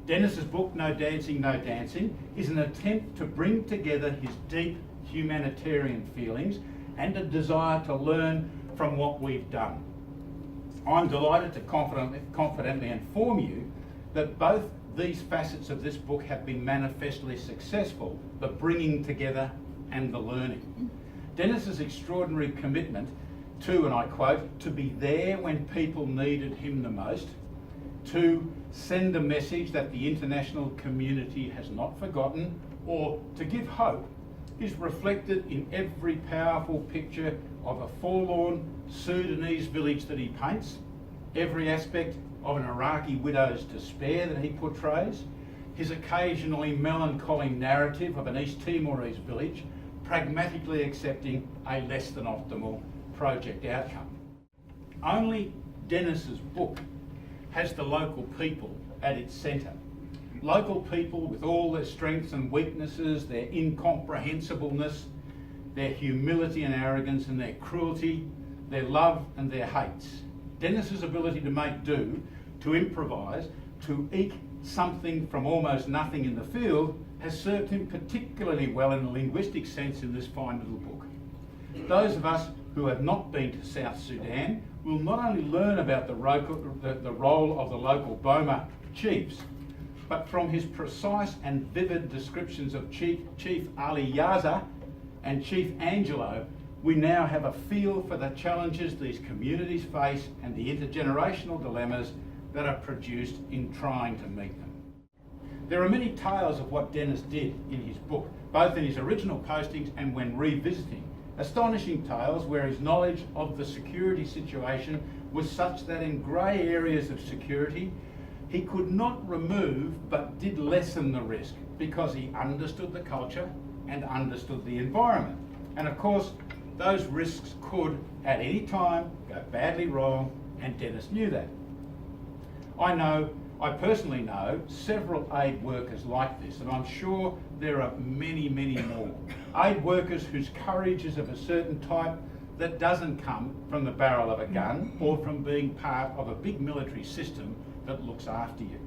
Dennis's book, No Dancing, No Dancing, is an attempt to bring together his deep humanitarian feelings and a desire to learn from what we've done. I'm delighted to confidently inform you that both these facets of this book have been manifestly successful, the bringing together and the learning. Dennis's extraordinary commitment to, and I quote, to be there when people needed him the most, to send a message that the international community has not forgotten, or to give hope, is reflected in every powerful picture of a forlorn Sudanese village that he paints, every aspect of an Iraqi widow's despair that he portrays, his occasionally melancholy narrative of an East Timorese village pragmatically accepting a less than optimal project outcome. Only Dennis's book has the local people at its centre. Local people with all their strengths and weaknesses, their incomprehensibleness, their humility and arrogance and their cruelty, their love and their hates. Dennis's ability to make do, to improvise, to eke something from almost nothing in the field has served him particularly well in a linguistic sense in this fine little book. Those of us who have not been to South Sudan will not only learn about the role of the local Boma chiefs, but from his precise and vivid descriptions of Chief Ali Yaza and Chief Angelo, we now have a feel for the challenges these communities face and the intergenerational dilemmas that are produced in trying to meet them. There are many tales of what Dennis did in his book, both in his original postings and when revisiting. Astonishing tales where his knowledge of the security situation was such that in grey areas of security, he could not remove but did lessen the risk because he understood the culture and understood the environment. And of course, those risks could at any time go badly wrong, and Dennis knew that. I personally know several aid workers like this, and I'm sure there are many, many more. Aid workers whose courage is of a certain type that doesn't come from the barrel of a gun or from being part of a big military system that looks after you.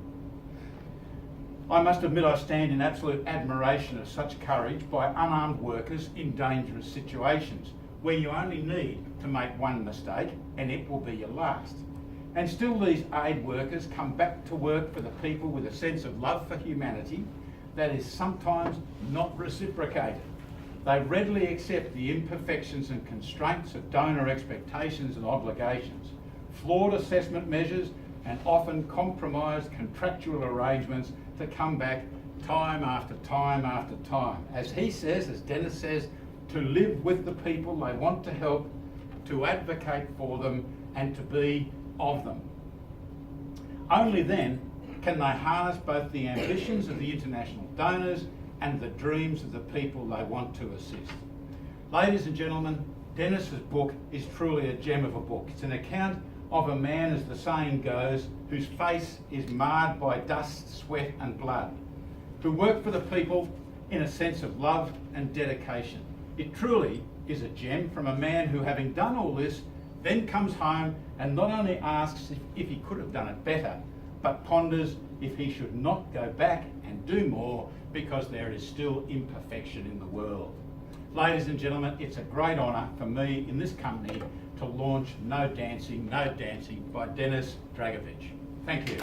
I must admit I stand in absolute admiration of such courage by unarmed workers in dangerous situations, where you only need to make one mistake and it will be your last. And still these aid workers come back to work for the people with a sense of love for humanity that is sometimes not reciprocated. They readily accept the imperfections and constraints of donor expectations and obligations, flawed assessment measures, and often compromised contractual arrangements to come back time after time after time. As he says, as Dennis says, to live with the people they want to help, to advocate for them, and to be of them. Only then can they harness both the ambitions of the international donors and the dreams of the people they want to assist. Ladies and gentlemen, Dennis's book is truly a gem of a book. It's an account of a man, as the saying goes, whose face is marred by dust, sweat and blood, who worked for the people in a sense of love and dedication. It truly is a gem from a man who, having done all this, then comes home and not only asks if he could have done it better, but ponders if he should not go back and do more because there is still imperfection in the world. Ladies and gentlemen, it's a great honour for me in this company to launch No Dancing, No Dancing by Dennis Dragovic. Thank you.